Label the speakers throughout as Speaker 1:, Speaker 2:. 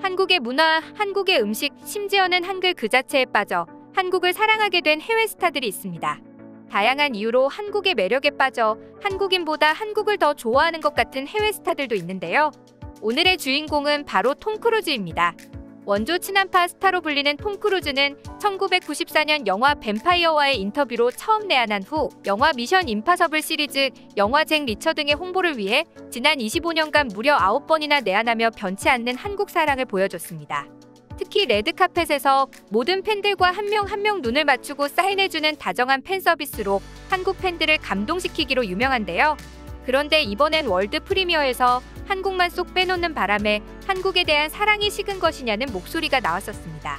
Speaker 1: 한국의 문화, 한국의 음식, 심지어는 한글 그 자체에 빠져 한국을 사랑하게 된 해외 스타들이 있습니다. 다양한 이유로 한국의 매력에 빠져 한국인보다 한국을 더 좋아하는 것 같은 해외 스타들도 있는데요. 오늘의 주인공은 바로 톰 크루즈입니다. 원조 친한파 스타로 불리는 톰 크루즈는 1994년 영화 뱀파이어와의 인터뷰로 처음 내한한 후 영화 미션 임파서블 시리즈, 영화 잭 리처 등의 홍보를 위해 지난 25년간 무려 9번이나 내한하며 변치 않는 한국 사랑을 보여줬습니다. 특히 레드카펫에서 모든 팬들과 한 명 한 명 눈을 맞추고 사인해주는 다정한 팬 서비스로 한국 팬들을 감동시키기로 유명한데요. 그런데 이번엔 월드 프리미어에서 한국만 쏙 빼놓는 바람에 한국에 대한 사랑이 식은 것이냐는 목소리가 나왔었습니다.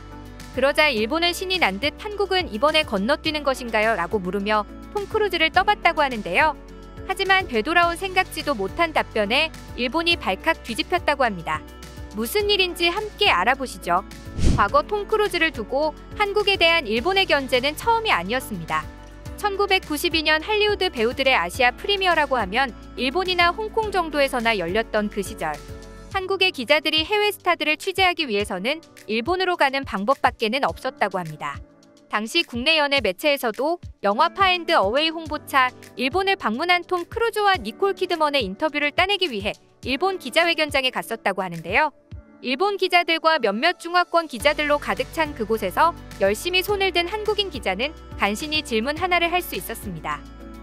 Speaker 1: 그러자 일본은 신이 난 듯 한국은 이번에 건너뛰는 것인가요? 라고 물으며 톰 크루즈를 떠봤다고 하는데요. 하지만 되돌아온 생각지도 못한 답변에 일본이 발칵 뒤집혔다고 합니다. 무슨 일인지 함께 알아보시죠. 과거 톰 크루즈를 두고 한국에 대한 일본의 견제는 처음이 아니었습니다. 1992년 할리우드 배우들의 아시아 프리미어라고 하면 일본이나 홍콩 정도에서나 열렸던 그 시절. 한국의 기자들이 해외 스타들을 취재하기 위해서는 일본으로 가는 방법밖에는 없었다고 합니다. 당시 국내 연예 매체에서도 영화 파앤드 어웨이 홍보차 일본을 방문한 톰 크루즈와 니콜 키드먼의 인터뷰를 따내기 위해 일본 기자회견장에 갔었다고 하는데요. 일본 기자들과 몇몇 중화권 기자들로 가득 찬 그곳에서 열심히 손을 든 한국인 기자는 간신히 질문 하나를 할 수 있었습니다.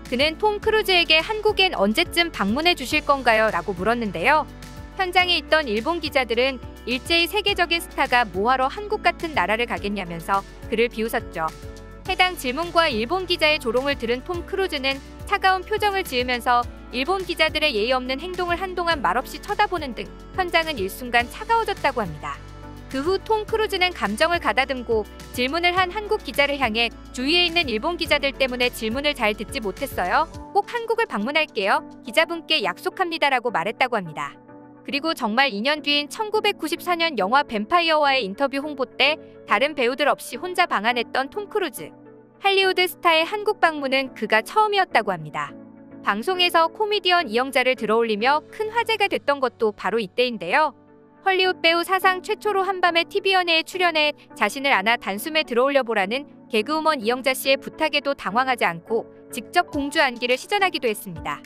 Speaker 1: 그는 톰 크루즈에게 한국엔 언제쯤 방문해 주실 건가요? 라고 물었는데요. 현장에 있던 일본 기자들은 일제히 세계적인 스타가 뭐하러 한국 같은 나라를 가겠냐면서 그를 비웃었죠. 해당 질문과 일본 기자의 조롱을 들은 톰 크루즈는 차가운 표정을 지으면서 일본 기자들의 예의 없는 행동을 한동안 말없이 쳐다보는 등 현장은 일순간 차가워졌다고 합니다. 그 후 톰 크루즈는 감정을 가다듬고 질문을 한 한국 기자를 향해 주위에 있는 일본 기자들 때문에 질문을 잘 듣지 못했어요. 꼭 한국을 방문할게요. 기자분께 약속합니다라고 말했다고 합니다. 그리고 정말 2년 뒤인 1994년 영화 뱀파이어와의 인터뷰 홍보 때 다른 배우들 없이 혼자 방한했던 톰 크루즈. 할리우드 스타의 한국 방문은 그가 처음이었다고 합니다. 방송에서 코미디언 이영자를 들어올리며 큰 화제가 됐던 것도 바로 이때인데요. 헐리우드 배우 사상 최초로 한밤에 TV 연예에 출연해 자신을 안아 단숨에 들어올려보라는 개그우먼 이영자 씨의 부탁에도 당황하지 않고 직접 공주 안기를 시전하기도 했습니다.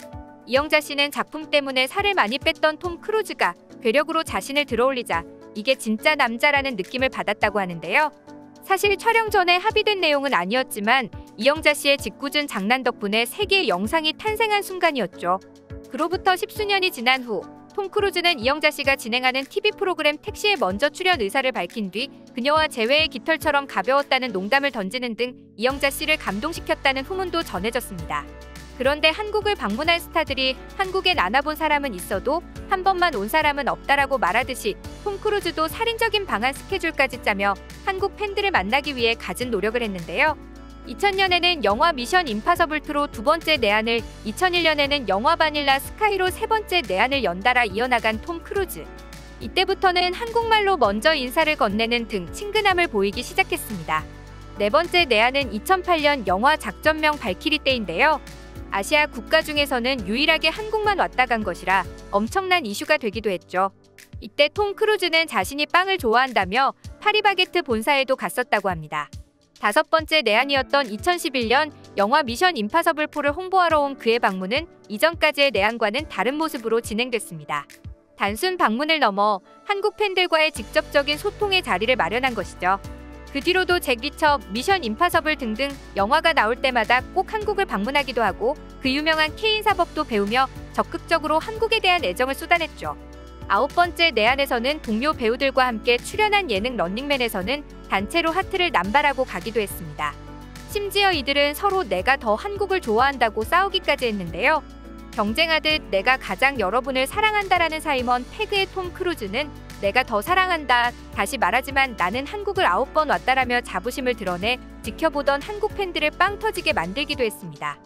Speaker 1: 이영자 씨는 작품 때문에 살을 많이 뺐던 톰 크루즈가 괴력으로 자신을 들어올리자 이게 진짜 남자라는 느낌을 받았다고 하는데요. 사실 촬영 전에 합의된 내용은 아니었지만 이영자 씨의 짓궂은 장난 덕분에 세계의 영상이 탄생한 순간이었죠. 그로부터 십수년이 지난 후 톰 크루즈는 이영자 씨가 진행하는 TV 프로그램 택시에 먼저 출연 의사를 밝힌 뒤 그녀와 재회의 깃털처럼 가벼웠다는 농담을 던지는 등 이영자 씨를 감동시켰다는 후문도 전해졌습니다. 그런데 한국을 방문한 스타들이 한국엔 안 와본 사람은 있어도 한 번만 온 사람은 없다라고 말하듯이 톰 크루즈도 살인적인 방한 스케줄까지 짜며 한국 팬들을 만나기 위해 갖은 노력을 했는데요. 2000년에는 영화 미션 임파서블 2로 두 번째 내한을, 2001년에는 영화 바닐라 스카이로 세 번째 내한을 연달아 이어나간 톰 크루즈. 이때부터는 한국말로 먼저 인사를 건네는 등 친근함을 보이기 시작했습니다. 네 번째 내한은 2008년 영화 작전명 발키리 때인데요. 아시아 국가 중에서는 유일하게 한국만 왔다 간 것이라 엄청난 이슈가 되기도 했죠. 이때 톰 크루즈는 자신이 빵을 좋아한다며 파리바게트 본사에도 갔었다고 합니다. 다섯 번째 내한이었던 2011년 영화 미션 임파서블 4를 홍보하러 온 그의 방문은 이전까지의 내한과는 다른 모습으로 진행됐습니다. 단순 방문을 넘어 한국 팬들과의 직접적인 소통의 자리를 마련한 것이죠. 그 뒤로도 잭 리처, 미션 임파서블 등등 영화가 나올 때마다 꼭 한국을 방문하기도 하고 그 유명한 케인 사법도 배우며 적극적으로 한국에 대한 애정을 쏟아냈죠. 아홉 번째 내한에서는 동료 배우들과 함께 출연한 예능 런닝맨에서는 단체로 하트를 남발하고 가기도 했습니다. 심지어 이들은 서로 내가 더 한국을 좋아한다고 싸우기까지 했는데요. 경쟁하듯 내가 가장 여러분을 사랑한다라는 사임원 태그의 톰 크루즈는 내가 더 사랑한다. 다시 말하지만 나는 한국을 9번 왔다라며 자부심을 드러내 지켜보던 한국 팬들을 빵 터지게 만들기도 했습니다.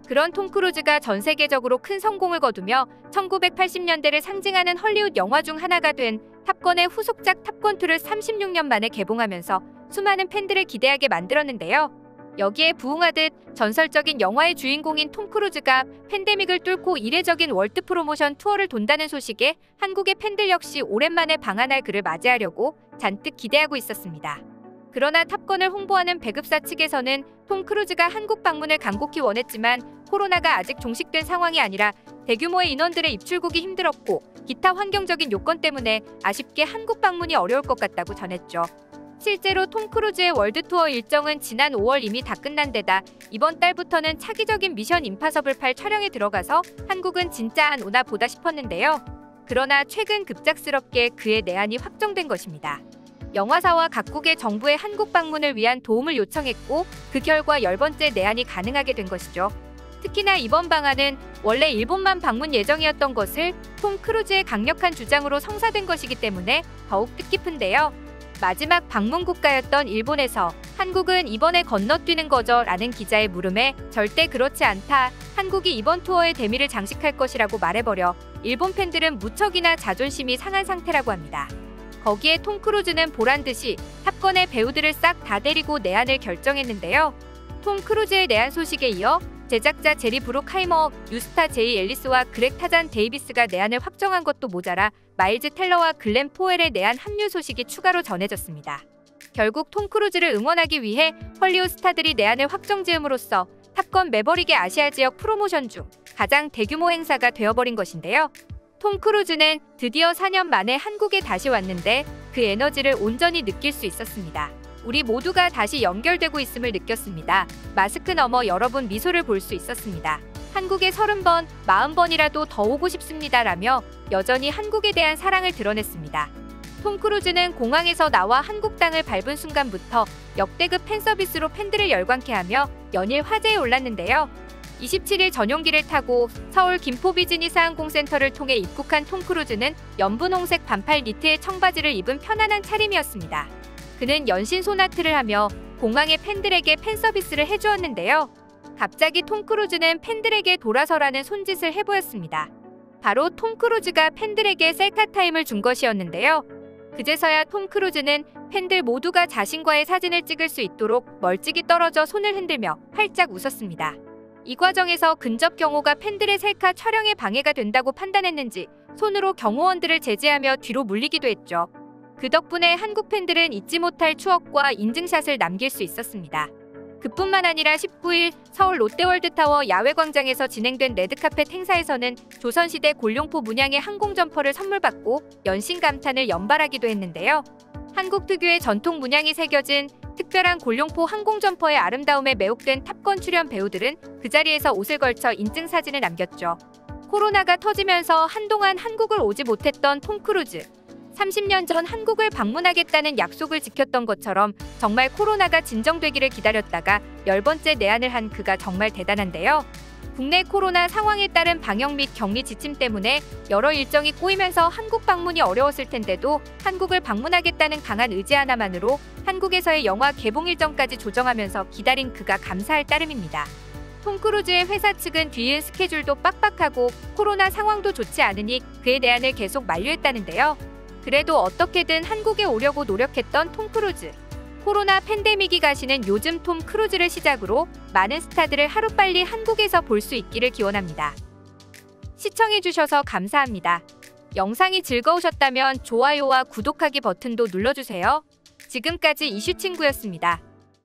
Speaker 1: 그런 톰 크루즈가 전 세계적으로 큰 성공을 거두며 1980년대를 상징하는 헐리우드 영화 중 하나가 된 탑건의 후속작 탑건2를 36년 만에 개봉하면서 수많은 팬들을 기대하게 만들었는데요. 여기에 부응하듯 전설적인 영화의 주인공인 톰 크루즈가 팬데믹을 뚫고 이례적인 월드 프로모션 투어를 돈다는 소식에 한국의 팬들 역시 오랜만에 방한할 그를 맞이하려고 잔뜩 기대하고 있었습니다. 그러나 탑건을 홍보하는 배급사 측에서는 톰 크루즈가 한국 방문을 간곡히 원했지만 코로나가 아직 종식된 상황이 아니라 대규모의 인원들의 입출국이 힘들었고 기타 환경적인 요건 때문에 아쉽게 한국 방문이 어려울 것 같다고 전했죠. 실제로 톰 크루즈의 월드투어 일정은 지난 5월 이미 다 끝난 데다 이번 달부터는 차기적인 미션 임파서블 8 촬영에 들어가서 한국은 진짜 안 오나 보다 싶었는데요. 그러나 최근 급작스럽게 그의 내한이 확정된 것입니다. 영화사와 각국의 정부의 한국 방문을 위한 도움을 요청했고 그 결과 10번째 내한이 가능하게 된 것이죠. 특히나 이번 방안은 원래 일본만 방문 예정이었던 것을 톰 크루즈의 강력한 주장으로 성사된 것이기 때문에 더욱 뜻깊은데요. 마지막 방문 국가였던 일본에서 한국은 이번에 건너뛰는 거죠? 라는 기자의 물음에 절대 그렇지 않다. 한국이 이번 투어의 대미를 장식할 것이라고 말해버려 일본 팬들은 무척이나 자존심이 상한 상태라고 합니다. 거기에 톰 크루즈는 보란듯이 탑건의 배우들을 싹 다 데리고 내한을 결정했는데요. 톰 크루즈의 내한 소식에 이어 제작자 제리 브룩하이머, 유스타 제이 앨리스와 그렉 타잔 데이비스가 내한을 확정한 것도 모자라 마일즈 텔러와 글렌 포웰의 내한 합류 소식이 추가로 전해졌습니다. 결국 톰 크루즈를 응원하기 위해 헐리우드 스타들이 내한을 확정지음으로써 탑건 매버릭의 아시아 지역 프로모션 중 가장 대규모 행사가 되어버린 것인데요. 톰 크루즈는 드디어 4년 만에 한국에 다시 왔는데 그 에너지를 온전히 느낄 수 있었습니다. 우리 모두가 다시 연결되고 있음을 느꼈습니다. 마스크 너머 여러분 미소를 볼 수 있었습니다. 한국에 30번, 40번이라도 더 오고 싶습니다. 라며 여전히 한국에 대한 사랑을 드러냈습니다. 톰 크루즈는 공항에서 나와 한국 땅을 밟은 순간부터 역대급 팬서비스로 팬들을 열광케 하며 연일 화제에 올랐는데요. 27일 전용기를 타고 서울 김포 비즈니스 항공센터를 통해 입국한 톰 크루즈는 연분홍색 반팔 니트에 청바지를 입은 편안한 차림이었습니다. 그는 연신 소나트를 하며 공항의 팬들에게 팬서비스를 해주었는데요. 갑자기 톰 크루즈는 팬들에게 돌아서라는 손짓을 해보였습니다. 바로 톰 크루즈가 팬들에게 셀카 타임을 준 것이었는데요. 그제서야 톰 크루즈는 팬들 모두가 자신과의 사진을 찍을 수 있도록 멀찍이 떨어져 손을 흔들며 활짝 웃었습니다. 이 과정에서 근접 경호가 팬들의 셀카 촬영에 방해가 된다고 판단했는지 손으로 경호원들을 제지하며 뒤로 물리기도 했죠. 그 덕분에 한국 팬들은 잊지 못할 추억과 인증샷을 남길 수 있었습니다. 그뿐만 아니라 19일 서울 롯데월드타워 야외광장에서 진행된 레드카펫 행사에서는 조선시대 골룡포 문양의 항공점퍼를 선물 받고 연신 감탄을 연발하기도 했는데요. 한국 특유의 전통 문양이 새겨진 특별한 골룡포 항공점퍼의 아름다움에 매혹된 탑건 출연 배우들은 그 자리에서 옷을 걸쳐 인증사진을 남겼죠. 코로나가 터지면서 한동안 한국을 오지 못했던 톰 크루즈. 30년 전 한국을 방문하겠다는 약속을 지켰던 것처럼 정말 코로나가 진정되기를 기다렸다가 10번째 내한을 한 그가 정말 대단한데요. 국내 코로나 상황에 따른 방역 및 격리 지침 때문에 여러 일정이 꼬이면서 한국 방문이 어려웠을 텐데도 한국을 방문하겠다는 강한 의지 하나만으로 한국에서의 영화 개봉 일정까지 조정하면서 기다린 그가 감사할 따름입니다. 톰 크루즈의 회사 측은 뒤이은 스케줄도 빡빡하고 코로나 상황도 좋지 않으니 그에 대한을 계속 만류했다는데요. 그래도 어떻게든 한국에 오려고 노력했던 톰 크루즈. 코로나 팬데믹이 가시는 요즘 톰 크루즈를 시작으로 많은 스타들을 하루빨리 한국에서 볼 수 있기를 기원합니다. 시청해주셔서 감사합니다. 영상이 즐거우셨다면 좋아요와 구독하기 버튼도 눌러주세요. 지금까지 이슈친구였습니다.